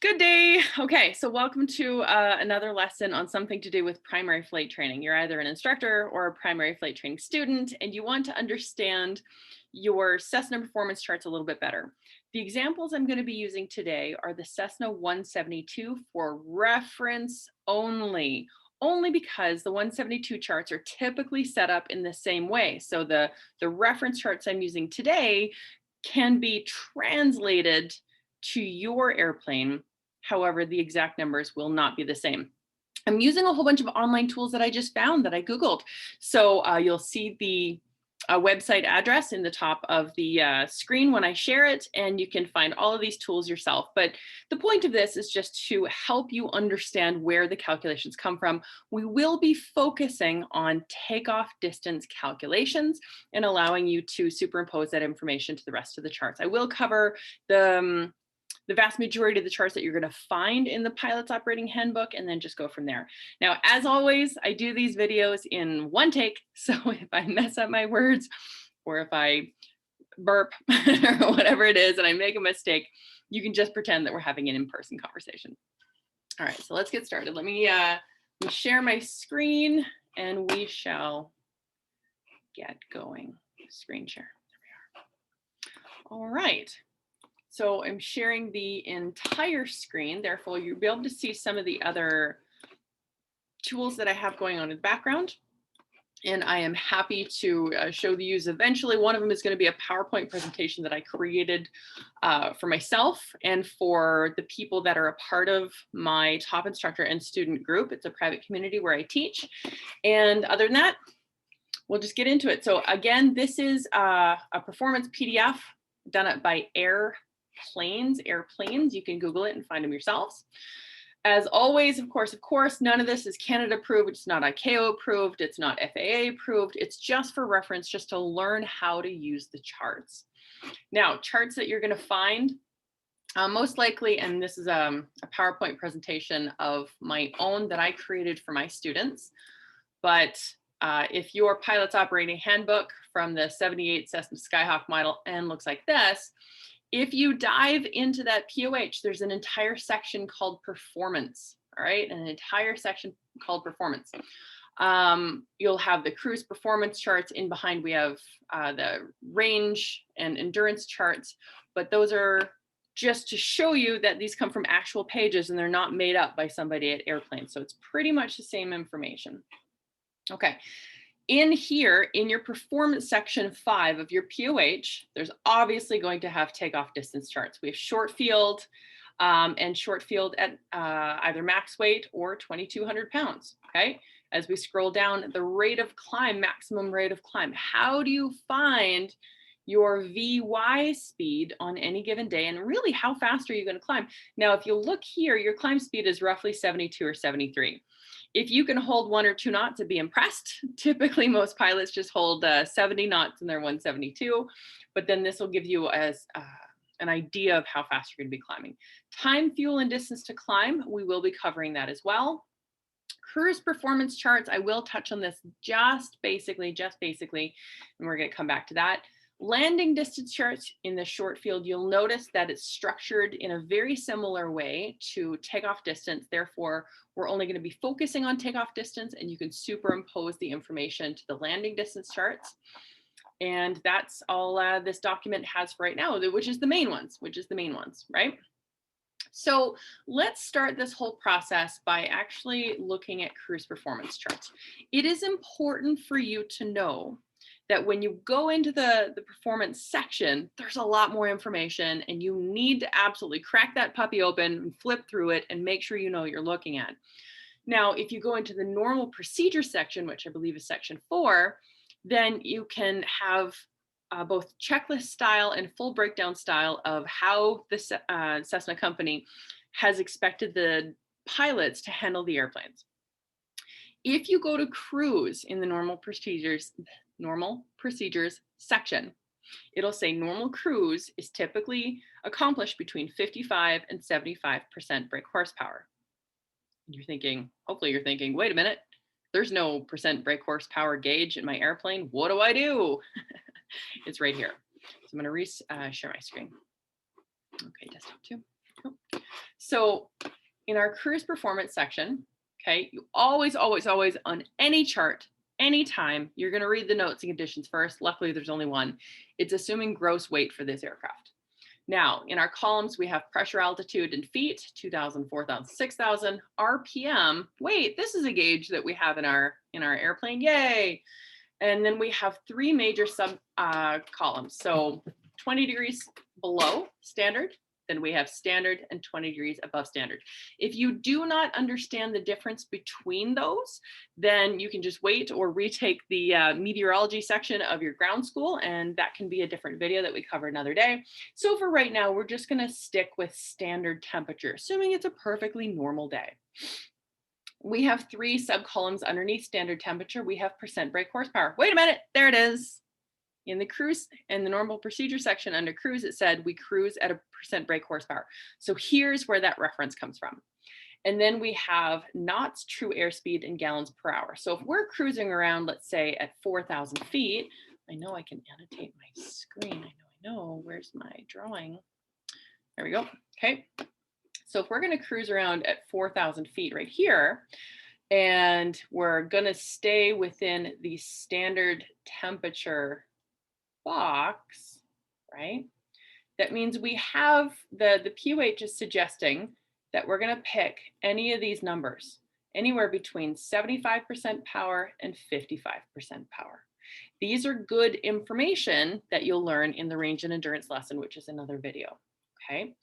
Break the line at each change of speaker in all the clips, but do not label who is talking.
Good day. Okay, so welcome to another lesson on something to do with primary flight training. You're either an instructor or a primary flight training student, and you want to understand your Cessna performance charts a little bit better. The examples I'm going to be using today are the Cessna 172 for reference only because the 172 charts are typically set up in the same way. So the reference charts I'm using today can be translated to your airplane. However, the exact numbers will not be the same. I'm using a whole bunch of online tools that I just found that I Googled. So you'll see the website address in the top of the screen when I share it, and you can find all of these tools yourself. But the point of this is just to help you understand where the calculations come from. We will be focusing on takeoff distance calculations and allowing you to superimpose that information to the rest of the charts. I will cover the vast majority of the charts that you're going to find in the pilot's operating handbook, and then just go from there. Now, as always, I do these videos in one take. So if I mess up my words or if I burp or whatever it is and I make a mistake, you can just pretend that we're having an in-person conversation. All right, so let's get started. Let me share my screen and we shall get going. Screen share. There we are. All right. So I'm sharing the entire screen, therefore you'll be able to see some of the other tools that I have going on in the background. And I am happy to show these eventually. One of them is going to be a PowerPoint presentation that I created for myself and for the people that are a part of my top instructor and student group. It's a private community where I teach. And other than that, we'll just get into it. So again, this is a performance PDF done by Airplanes. You can Google it and find them yourselves. As always, of course, none of this is Canada approved. It's not ICAO approved. It's not FAA approved. It's just for reference, just to learn how to use the charts. Now, charts that you're going to find most likely, and this is a PowerPoint presentation of my own that I created for my students. But if your pilot's operating handbook from the 78 Cessna Skyhawk model N looks like this, if you dive into that POH, there's an entire section called performance, all right? An entire section called performance. You'll have the cruise performance charts. In behind, we have the range and endurance charts, but those are just to show you that these come from actual pages and they're not made up by somebody at Airplane. So it's pretty much the same information. Okay. In here, in your performance section 5 of your POH, there's obviously going to have takeoff distance charts. We have short field and short field at either max weight or 2,200 pounds, okay? As we scroll down, the rate of climb, maximum rate of climb. How do you find your VY speed on any given day? And really, how fast are you going to climb? Now, if you look here, your climb speed is roughly 72 or 73. If you can hold 1 or 2 knots and be impressed, typically most pilots just hold 70 knots in their 172, but then this will give you as an idea of how fast you're going to be climbing. Time, fuel, and distance to climb, we will be covering that as well. Cruise performance charts, I will touch on this just basically, and we're going to come back to that. Landing distance charts in the short field, you'll notice that it's structured in a very similar way to takeoff distance. Therefore, we're only going to be focusing on takeoff distance, and you can superimpose the information to the landing distance charts. And that's all this document has for right now, which is the main ones, right? So let's start this whole process by actually looking at cruise performance charts. It is important for you to know that when you go into the performance section, there's a lot more information and you need to absolutely crack that puppy open and flip through it and make sure you know what you're looking at. Now, if you go into the normal procedure section, which I believe is section 4, then you can have both checklist style and full breakdown style of how the Cessna company has expected the pilots to handle the airplanes. If you go to cruise in the normal procedures section, it'll say normal cruise is typically accomplished between 55 and 75% brake horsepower. You're thinking, hopefully you're thinking, wait a minute, there's no percent brake horsepower gauge in my airplane. What do I do? It's right here. So I'm going to share my screen. Okay, desktop 2. So in our cruise performance section, okay, you always on any chart, anytime, you're going to read the notes and conditions first. Luckily, there's only one. It's assuming gross weight for this aircraft. Now, in our columns, we have pressure, altitude, and feet, 2,000, 4,000, 6,000. RPM, wait, this is a gauge that we have in our airplane, yay. And then we have three major sub columns. So 20 degrees below standard, then we have standard, and 20 degrees above standard. If you do not understand the difference between those, then you can just wait or retake the meteorology section of your ground school, and that can be a different video that we cover another day. So for right now, we're just gonna stick with standard temperature, assuming it's a perfectly normal day. We have three subcolumns underneath standard temperature. We have percent brake horsepower. Wait a minute, there it is. In the cruise and the normal procedure section under cruise, it said we cruise at a percent brake horsepower. So here's where that reference comes from. And then we have knots, true airspeed, and gallons per hour. So if we're cruising around, let's say at 4,000 feet, I know I can annotate my screen. I know, where's my drawing? There we go, okay. So if we're gonna cruise around at 4,000 feet right here, and we're gonna stay within the standard temperature box, right? That means we have the PUH is suggesting that we're going to pick any of these numbers, anywhere between 75% power and 55% power. These are good information that you'll learn in the range and endurance lesson, which is another video, okay?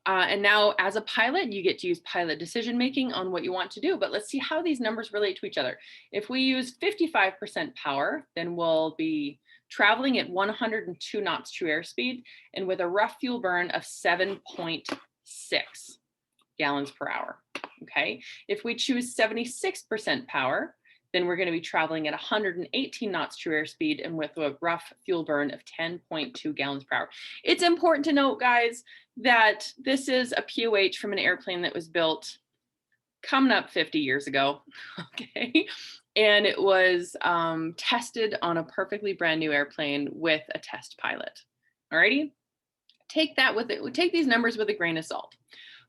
And now as a pilot, you get to use pilot decision making on what you want to do, but let's see how these numbers relate to each other. If we use 55% power, then we'll be traveling at 102 knots true airspeed and with a rough fuel burn of 7.6 gallons per hour, okay? If we choose 76% power, then we're going to be traveling at 118 knots true airspeed and with a rough fuel burn of 10.2 gallons per hour. It's important to note, guys, that this is a POH from an airplane that was built coming up 50 years ago, okay? And it was tested on a perfectly brand new airplane with a test pilot, alrighty? Take these numbers with a grain of salt.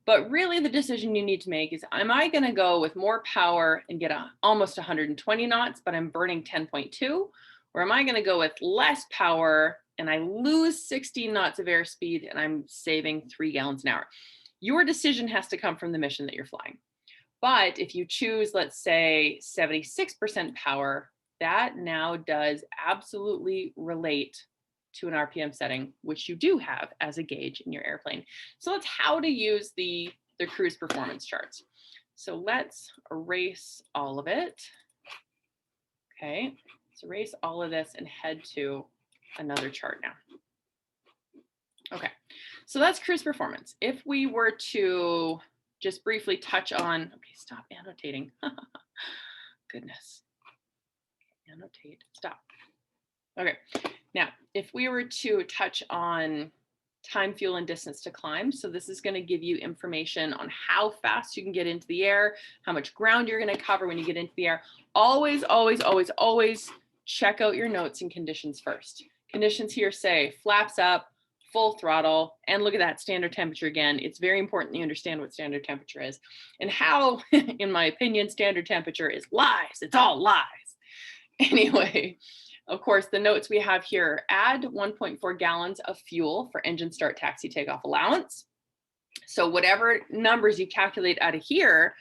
But really the decision you need to make is, am I gonna go with more power and get almost 120 knots, but I'm burning 10.2? Or am I gonna go with less power and I lose 16 knots of airspeed and I'm saving 3 gallons an hour? Your decision has to come from the mission that you're flying. But if you choose, let's say 76% power, that now does absolutely relate to an RPM setting, which you do have as a gauge in your airplane. So that's how to use the cruise performance charts. So let's erase all of it. Okay, let's erase all of this and head to another chart now. Okay, so that's cruise performance. If we were to just briefly touch on, okay, stop annotating. Goodness. Annotate, stop. Okay, now if we were to touch on time, fuel, and distance to climb, so this is going to give you information on how fast you can get into the air, how much ground you're going to cover when you get into the air. Always check out your notes and conditions first. Conditions here say flaps up, full throttle, and look at that standard temperature again. It's very important you understand what standard temperature is and how, in my opinion, standard temperature is lies. It's all lies. Anyway, of course, the notes we have here, add 1.4 gallons of fuel for engine start, taxi, takeoff allowance. So whatever numbers you calculate out of here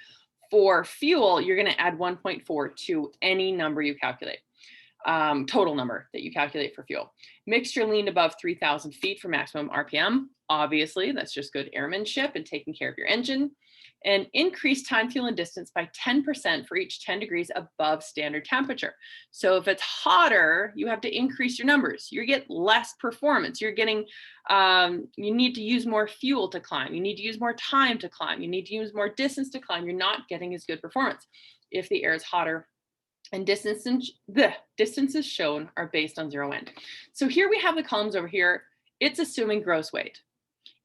for fuel, you're going to add 1.4 to any number you calculate. Total number that you calculate for fuel. Mixture leaned above 3,000 feet for maximum RPM. Obviously, that's just good airmanship and taking care of your engine. And increase time, fuel, and distance by 10% for each 10 degrees above standard temperature. So if it's hotter, you have to increase your numbers. You get less performance. You're getting, you need to use more fuel to climb. You need to use more time to climb. You need to use more distance to climb. You're not getting as good performance if the air is hotter. And the distances shown are based on zero end. So here we have the columns over here. It's assuming gross weight.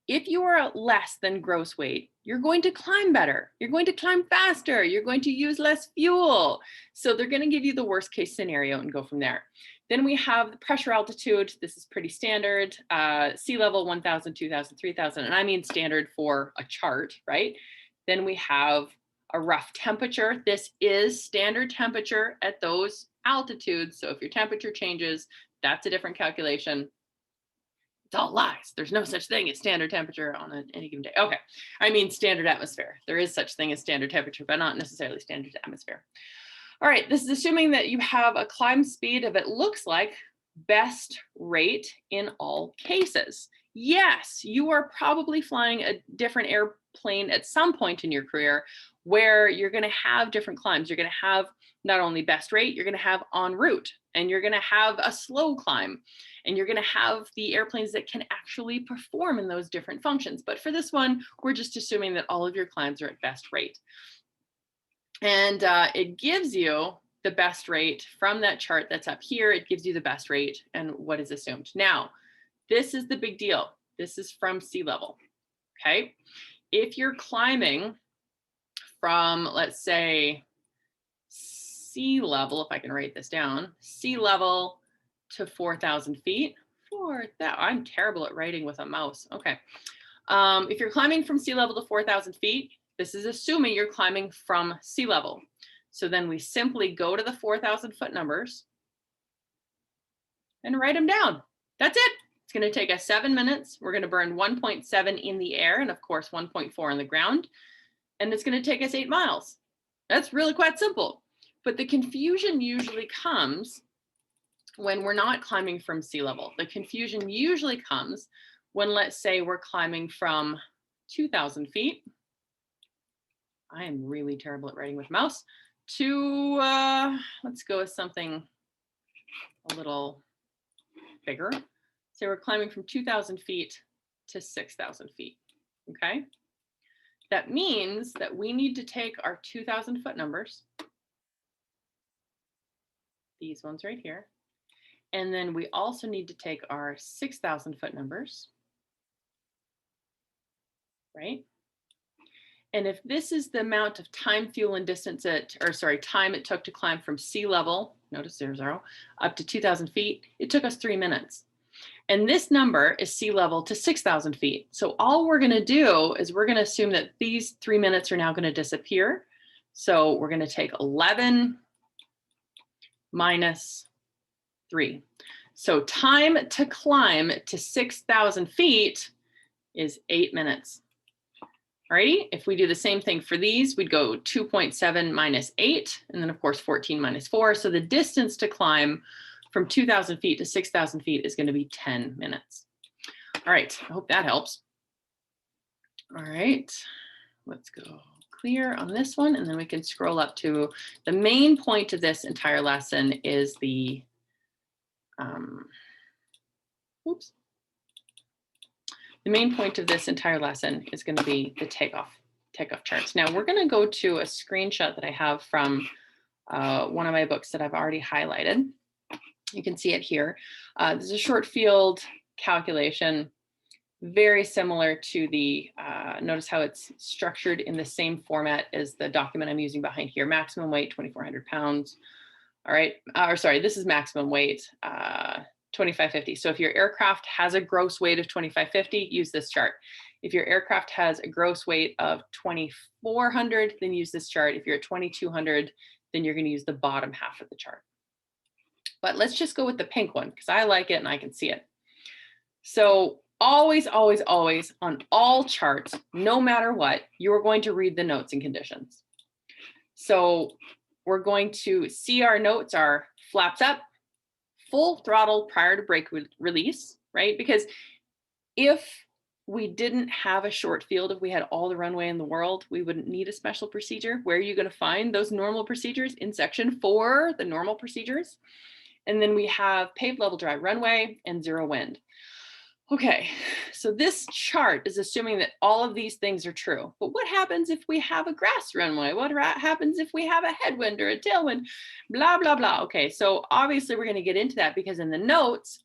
If you are less than gross weight, you're going to climb better. You're going to climb faster. You're going to use less fuel. So they're going to give you the worst case scenario and go from there. Then we have the pressure altitude. This is pretty standard. Sea level 1,000, 2,000, 3,000, and I mean standard for a chart, right? Then we have a rough temperature. This is standard temperature at those altitudes. So if your temperature changes, that's a different calculation. It's all lies. There's no such thing as standard temperature on any given day. Okay, I mean standard atmosphere. There is such thing as standard temperature, but not necessarily standard atmosphere. All right, this is assuming that you have a climb speed of, it looks like, best rate in all cases. Yes, you are probably flying a different airplane at some point in your career where you're going to have different climbs. You're going to have not only best rate, you're going to have en route, and you're going to have a slow climb, and you're going to have the airplanes that can actually perform in those different functions. But for this one, we're just assuming that all of your climbs are at best rate. And it gives you the best rate from that chart that's up here. It gives you the best rate and what is assumed. Now, this is the big deal. This is from sea level, okay? If you're climbing from, let's say, sea level, if I can write this down, sea level to 4,000 feet. I'm terrible at writing with a mouse. Okay. If you're climbing from sea level to 4,000 feet, this is assuming you're climbing from sea level. So then we simply go to the 4,000 foot numbers and write them down. That's it. It's going to take us 7 minutes. We're going to burn 1.7 in the air and of course 1.4 on the ground. And it's going to take us 8 miles. That's really quite simple. But the confusion usually comes when we're not climbing from sea level. The confusion usually comes when, let's say, we're climbing from 2,000 feet. I am really terrible at writing with mouse. To, let's go with something a little bigger. So we're climbing from 2,000 feet to 6,000 feet, okay? That means that we need to take our 2,000 foot numbers, these ones right here, and then we also need to take our 6,000 foot numbers, right? And if this is the amount of time, fuel, and distance time it took to climb from sea level, notice 0, up to 2,000 feet, it took us 3 minutes. And this number is sea level to 6,000 feet. So all we're going to do is we're going to assume that these 3 minutes are now going to disappear. So we're going to take 11 minus 3. So time to climb to 6,000 feet is 8 minutes. Alrighty, if we do the same thing for these, we'd go 2.7 minus 8, and then of course 14 minus 4. So the distance to climb from 2,000 feet to 6,000 feet is going to be 10 minutes. All right, I hope that helps. All right, let's go clear on this one, and then we can scroll up to the main point of this entire lesson is the, the main point of this entire lesson is going to be the takeoff charts. Now we're going to go to a screenshot that I have from one of my books that I've already highlighted. You can see it here. There's a short field calculation, very similar to the, notice how it's structured in the same format as the document I'm using behind here. Maximum weight, 2,400 pounds. All right, or sorry, this is maximum weight, 2,550. So if your aircraft has a gross weight of 2,550, use this chart. If your aircraft has a gross weight of 2,400, then use this chart. If you're at 2,200, then you're going to use the bottom half of the chart. But let's just go with the pink one because I like it and I can see it. So always, always, always on all charts, no matter what, you are going to read the notes and conditions. So we're going to see our notes are flaps up, full throttle prior to brake release, right? Because if we didn't have a short field, if we had all the runway in the world, we wouldn't need a special procedure. Where are you going to find those normal procedures? In section 4, the normal procedures. And then we have paved level dry runway and 0 wind. Okay, so this chart is assuming that all of these things are true. But what happens if we have a grass runway? What happens if we have a headwind or a tailwind? Blah, blah, blah. Okay, so obviously we're going to get into that because in the notes,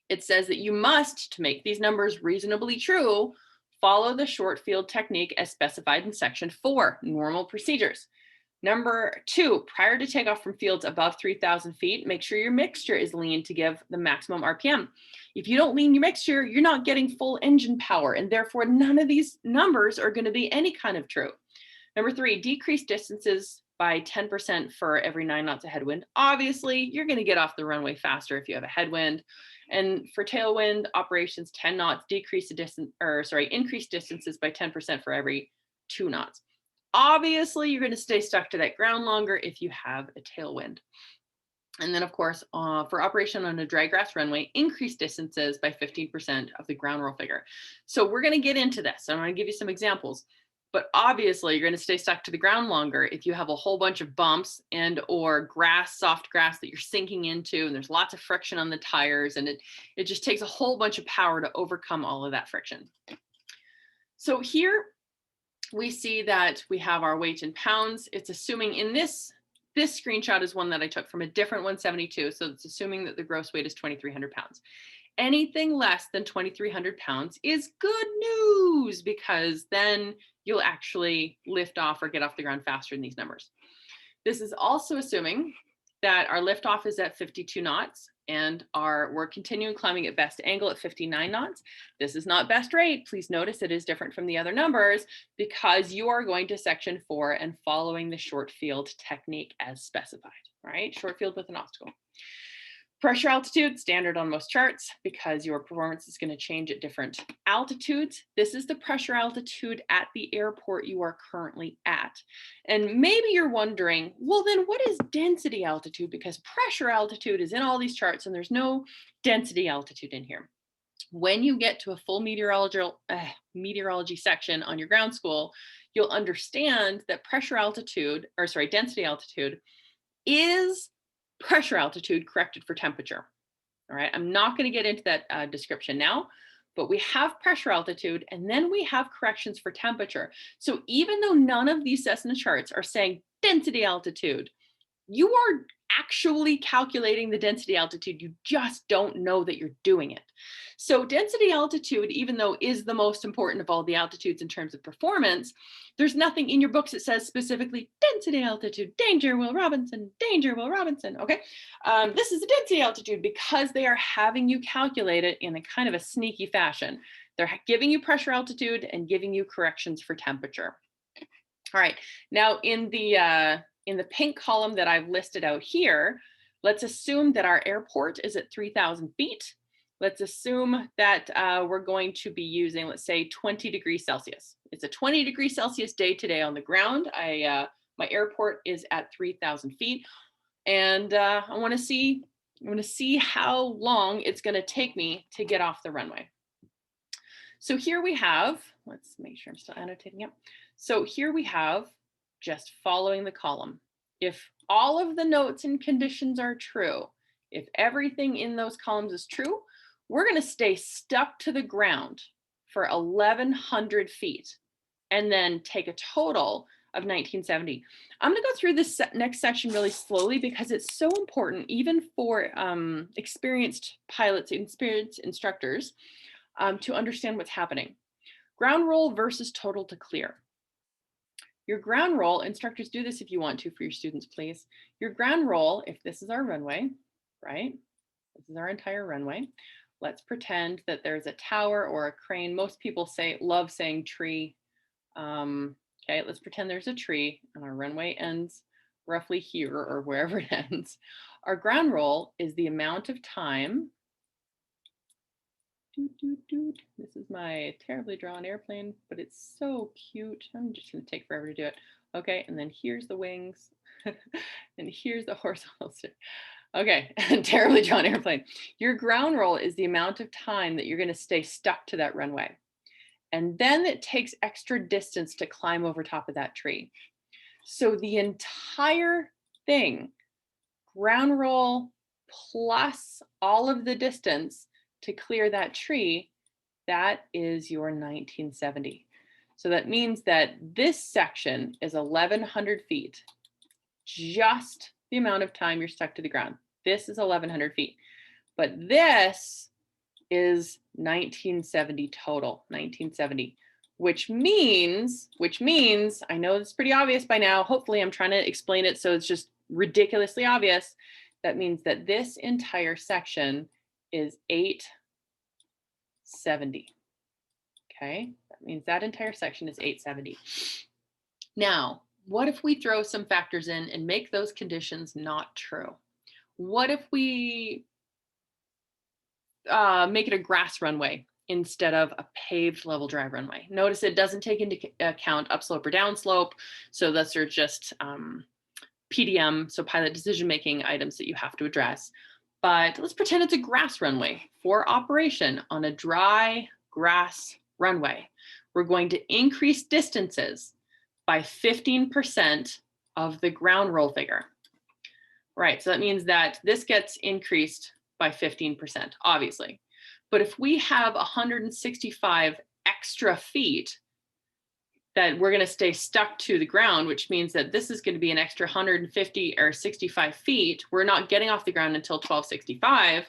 it says that you must, to make these numbers reasonably true, follow the short field technique as specified in section 4, normal procedures. Number 2, prior to takeoff from fields above 3,000 feet, make sure your mixture is lean to give the maximum RPM. If you don't lean your mixture, you're not getting full engine power, and therefore none of these numbers are going to be any kind of true. Number 3, decrease distances by 10% for every 9 knots of headwind. Obviously, you're going to get off the runway faster if you have a headwind. And for tailwind operations, 10 knots, increase distances by 10% for every 2 knots. Obviously, you're going to stay stuck to that ground longer if you have a tailwind. And then, of course, for operation on a dry grass runway, increase distances by 15% of the ground roll figure. So we're going to get into this. I'm going to give you some examples. But obviously, you're going to stay stuck to the ground longer if you have a whole bunch of bumps and or grass, soft grass that you're sinking into, and there's lots of friction on the tires, and it just takes a whole bunch of power to overcome all of that friction. So here, we see that we have our weight in pounds. It's assuming in this screenshot is one that I took from a different 172. So it's assuming that the gross weight is 2,300 pounds. Anything less than 2,300 pounds is good news, because then you'll actually lift off or get off the ground faster than these numbers. This is also assuming that our liftoff is at 52 knots and we're continuing climbing at best angle at 59 knots. This is not best rate. Please notice it is different from the other numbers because you are going to section 4 and following the short field technique as specified, right? Short field with an obstacle. Pressure altitude, standard on most charts because your performance is going to change at different altitudes. This is the pressure altitude at the airport you are currently at. And maybe you're wondering, well, then what is density altitude? Because pressure altitude is in all these charts and there's no density altitude in here. When you get to a full meteorology section on your ground school, you'll understand that density altitude is pressure altitude corrected for temperature. All right, I'm not going to get into that description now, but we have pressure altitude and then we have corrections for temperature. So even though none of these Cessna charts are saying density altitude, you are actually calculating the density altitude. You just don't know that you're doing it. So density altitude, even though is the most important of all the altitudes in terms of performance, there's nothing in your books that says specifically density altitude, danger, Will Robinson, danger, Will Robinson. Okay, this is the density altitude because they are having you calculate it in a kind of a sneaky fashion. They're giving you pressure altitude and giving you corrections for temperature. All right, now in the pink column that I've listed out here, let's assume that our airport is at 3,000 feet. Let's assume that we're going to be using, let's say, 20 degrees Celsius. It's a 20 degrees Celsius day today on the ground. My airport is at 3,000 feet. And I want to see how long it's going to take me to get off the runway. So here we have, let's make sure I'm still annotating it. So here we have just following the column. If all of the notes and conditions are true, if everything in those columns is true, we're going to stay stuck to the ground for 1,100 feet and then take a total of 1970. I'm going to go through this next section really slowly because it's so important, even for experienced pilots, experienced instructors, to understand what's happening. Ground roll versus total to clear. Your ground roll, instructors do this if you want to for your students, please. Your ground roll, if this is our runway, right? This is our entire runway. Let's pretend that there's a tower or a crane. Most people love saying tree. Okay, let's pretend there's a tree and our runway ends roughly here or wherever it ends. Our ground roll is the amount of time. This is my terribly drawn airplane, but it's so cute. I'm just going to take forever to do it. Okay, and then here's the wings, and here's the horizontal stick. Okay, terribly drawn airplane. Your ground roll is the amount of time that you're going to stay stuck to that runway. And then it takes extra distance to climb over top of that tree. So the entire thing, ground roll plus all of the distance to clear that tree, that is your 1970. So that means that this section is 1,100 feet, just the amount of time you're stuck to the ground. This is 1,100 feet, but this is 1970 total, 1970. which means, I know it's pretty obvious by now. Hopefully I'm trying to explain it so it's just ridiculously obvious. That means that this entire section is 870. Okay, that means that entire section is 870. Now, what if we throw some factors in and make those conditions not true? What if we make it a grass runway instead of a paved level drive runway? Notice it doesn't take into account upslope or downslope. So those are just PDM, so pilot decision-making items that you have to address. But let's pretend it's a grass runway. For operation on a dry grass runway, we're going to increase distances by 15% of the ground roll figure. Right, so that means that this gets increased by 15%, obviously. But if we have 165 extra feet that we're going to stay stuck to the ground, which means that this is going to be an extra 150 or 65 feet, we're not getting off the ground until 1265,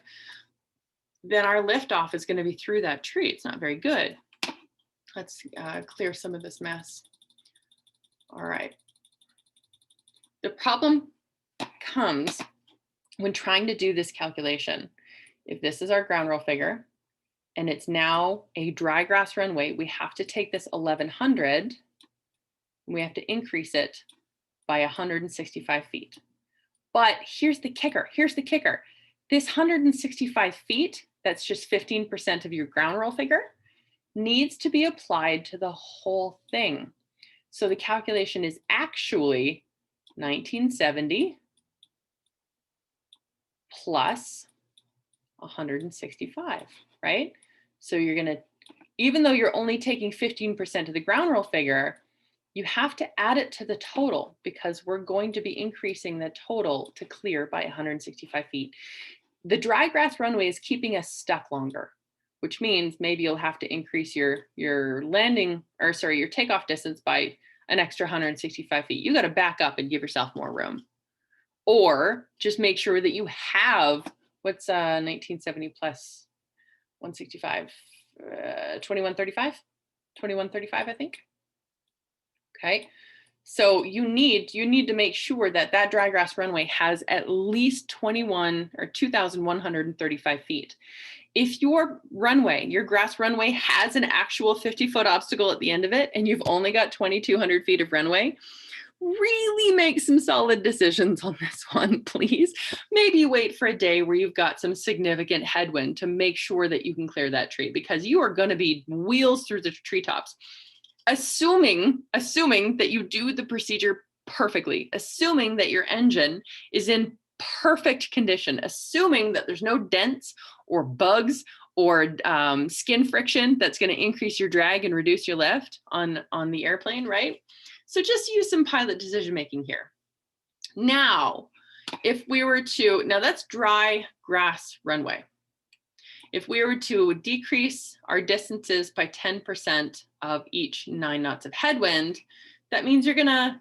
then our liftoff is going to be through that tree. It's not very good. Let's clear some of this mess. All right. The problem comes when trying to do this calculation. If this is our ground roll figure and it's now a dry grass runway, we have to take this 1100 and we have to increase it by 165 feet. But here's the kicker. This 165 feet, that's just 15% of your ground roll figure, needs to be applied to the whole thing. So the calculation is actually 1970 plus 165, right? So you're gonna, even though you're only taking 15% of the ground roll figure, you have to add it to the total because we're going to be increasing the total to clear by 165 feet. The dry grass runway is keeping us stuck longer, which means maybe you'll have to increase your landing, or sorry, your takeoff distance by an extra 165 feet. You got to back up and give yourself more room. Or just make sure that you have, what's 1970 plus 165, 2135? 2135, I think. Okay, so you need to make sure that that dry grass runway has at least 2,135 feet. If your runway, your grass runway has an actual 50-foot obstacle at the end of it and you've only got 2,200 feet of runway, really make some solid decisions on this one, please. Maybe wait for a day where you've got some significant headwind to make sure that you can clear that tree, because you are going to be wheels through the treetops. Assuming that you do the procedure perfectly, assuming that your engine is in perfect condition, assuming that there's no dents or bugs or skin friction that's going to increase your drag and reduce your lift on the airplane, right? So just use some pilot decision making here. Now, if we were to, now that's dry grass runway. If we were to decrease our distances by 10% of each 9 knots of headwind, that means you're gonna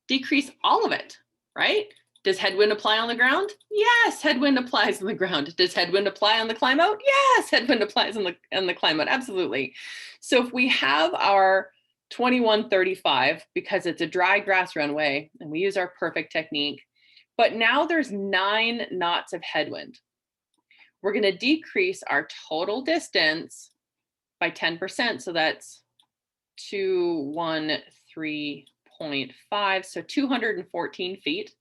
decrease all of it, right? Does headwind apply on the ground? Yes, headwind applies on the ground. Does headwind apply on the climb out? Yes, headwind applies on the climb out, absolutely. So if we have our 2135, because it's a dry grass runway and we use our perfect technique, but now there's 9 knots of headwind. We're going to decrease our total distance by 10%. So that's 213.5, so 214 feet.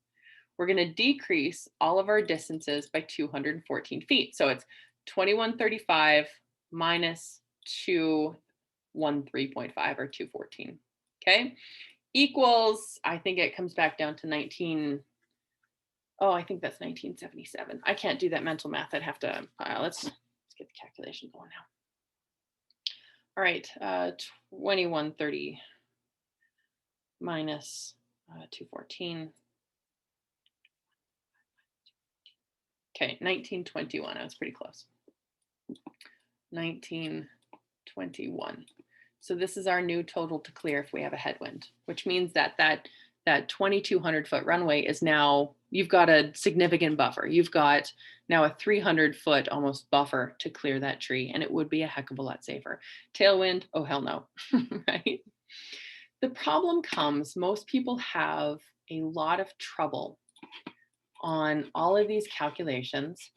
We're going to decrease all of our distances by 214 feet. So it's 2135 minus 213.5 or 214. Okay, equals, I think it comes back down to 19. Oh, I think that's 1977. I can't do that mental math. I'd have to, let's get the calculation going now. All right, 2130 minus 214. Okay, 1921, I was pretty close. 1921. So this is our new total to clear if we have a headwind, which means that that 2,200 foot runway is now you've got a significant buffer. You've got now a 300-foot almost buffer to clear that tree, and it would be a heck of a lot safer. Tailwind, oh hell no, right? The problem comes, most people have a lot of trouble on all of these calculations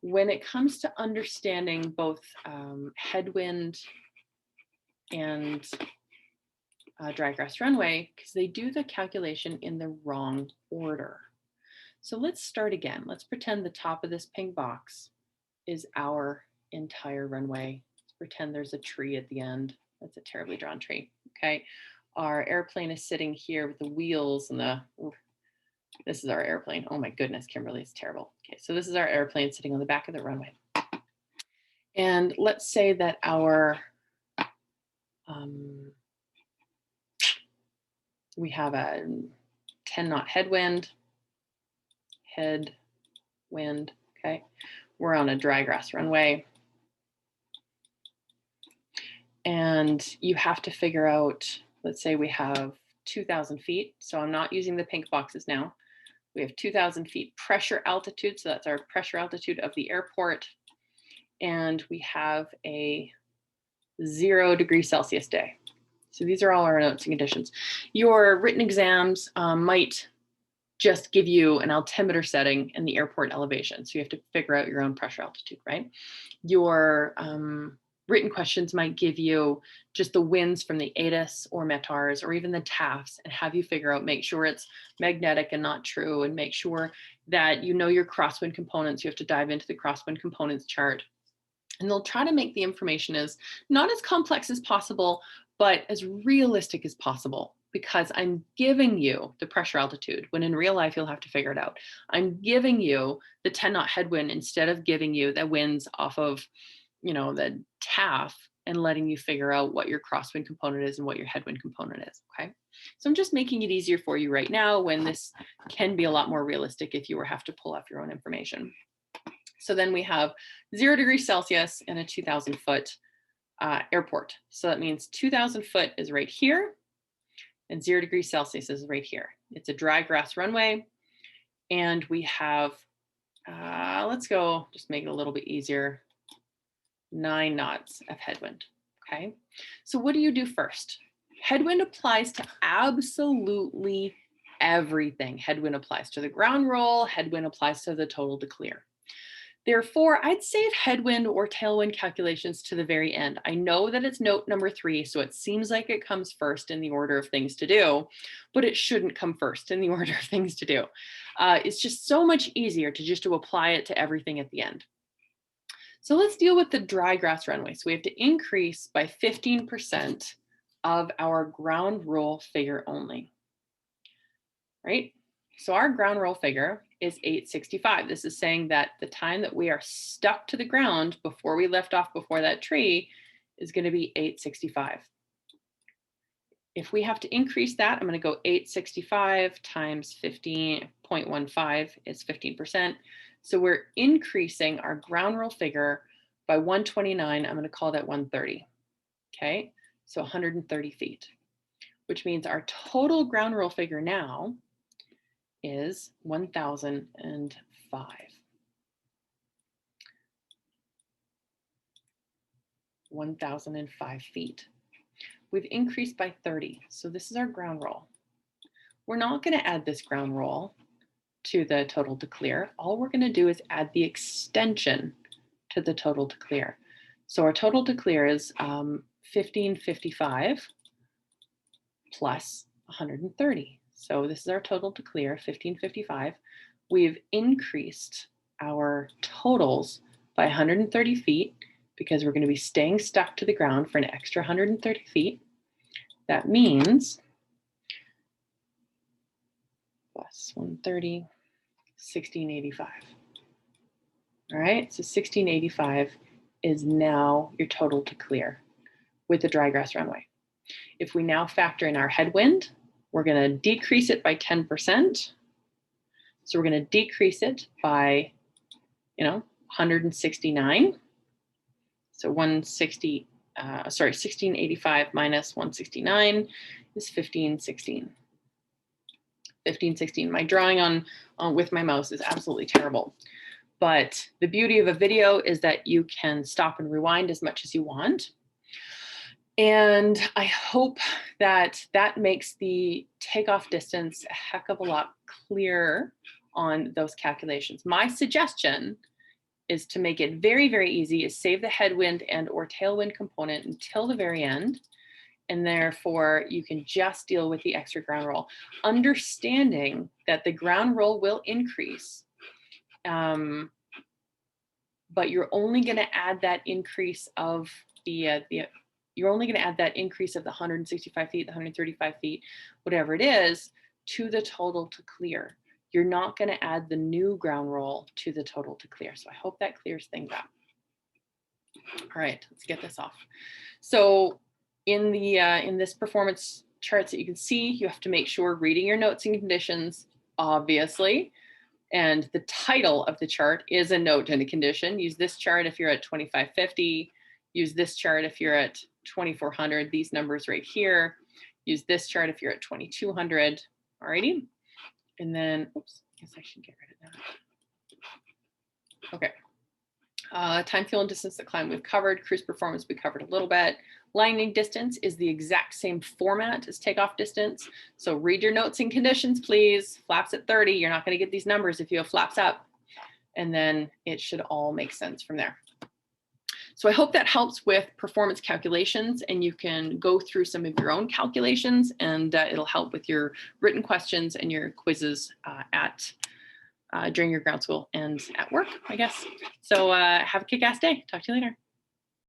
when it comes to understanding both headwind and dry grass runway, because they do the calculation in the wrong order. So let's start again. Let's pretend the top of this pink box is our entire runway. Let's pretend there's a tree at the end. That's a terribly drawn tree, okay? Our airplane is sitting here with the wheels and this is our airplane. Oh my goodness, Kimberly, it's terrible. Okay, so this is our airplane sitting on the back of the runway. And let's say that our, we have a 10-knot headwind, okay? We're on a dry grass runway. And you have to figure out, let's say we have 2,000 feet. So I'm not using the pink boxes now. We have 2,000 feet pressure altitude. So that's our pressure altitude of the airport. And we have a 0 degrees Celsius day. So these are all our notes and conditions. Your written exams might just give you an altimeter setting and the airport elevation. So you have to figure out your own pressure altitude, right? Your written questions might give you just the winds from the ATIS or METARs or even the TAFs and have you figure out, make sure it's magnetic and not true, and make sure that you know your crosswind components. You have to dive into the crosswind components chart. And they'll try to make the information as not as complex as possible, but as realistic as possible, because I'm giving you the pressure altitude when in real life you'll have to figure it out. I'm giving you the 10-knot headwind instead of giving you the winds off of, you know, the TAF and letting you figure out what your crosswind component is and what your headwind component is, okay? So I'm just making it easier for you right now when this can be a lot more realistic if you have to pull off your own information. So then we have 0 degrees Celsius and a 2,000 foot airport. So that means 2,000 foot is right here and 0 degrees Celsius is right here. It's a dry grass runway. And we have, let's go, just make it a little bit easier, 9 knots of headwind, okay? So what do you do first? Headwind applies to absolutely everything. Headwind applies to the ground roll, headwind applies to the total to clear. Therefore, I'd save headwind or tailwind calculations to the very end. I know that it's note number 3, so it seems like it comes first in the order of things to do, but it shouldn't come first in the order of things to do. It's just so much easier to apply it to everything at the end. So let's deal with the dry grass runway. So we have to increase by 15% of our ground roll figure only, right? So our ground roll figure is 865. This is saying that the time that we are stuck to the ground before we lift off before that tree is going to be 865. If we have to increase that, I'm going to go 865 times 15.15 is 15%. So we're increasing our ground roll figure by 129. I'm going to call that 130. Okay, so 130 feet, which means our total ground roll figure now is 1,005. 1,005 feet. We've increased by 30. So this is our ground roll. We're not going to add this ground roll to the total to clear. All we're going to do is add the extension to the total to clear. So our total to clear is 1555 plus 130. So this is our total to clear, 1555. We've increased our totals by 130 feet because we're going to be staying stuck to the ground for an extra 130 feet. That means plus 130, 1685. All right, so 1685 is now your total to clear with the dry grass runway. If we now factor in our headwind, we're going to decrease it by 10%. So we're going to decrease it by, 169. So 1685 minus 169 is 1516. 15, 16. My drawing on with my mouse is absolutely terrible. But the beauty of a video is that you can stop and rewind as much as you want. And I hope that that makes the takeoff distance a heck of a lot clearer on those calculations. My suggestion is to make it very, very easy, is save the headwind and or tailwind component until the very end. And therefore you can just deal with the extra ground roll, understanding that the ground roll will increase. But you're only going to add that increase of you're only going to add that increase of the 165 feet, the 135 feet, whatever it is, to the total to clear. You're not going to add the new ground roll to the total to clear. So I hope that clears things up. All right, let's get this off. So in this performance charts that you can see, you have to make sure reading your notes and conditions, obviously. And the title of the chart is a note and a condition. Use this chart if you're at 2550. Use this chart if you're at 2400. These numbers right here. Use this chart if you're at 2200. Alrighty. And then, oops, I guess I should get rid of that. Okay. Time, fuel, and distance to climb we've covered. Cruise performance we covered a little bit. Landing distance is the exact same format as takeoff distance. So read your notes and conditions, please. Flaps at 30. You're not going to get these numbers if you have flaps up. And then it should all make sense from there. So I hope that helps with performance calculations, and you can go through some of your own calculations, and it'll help with your written questions and your quizzes during your ground school and at work, I guess. So have a kick-ass day. Talk to you later.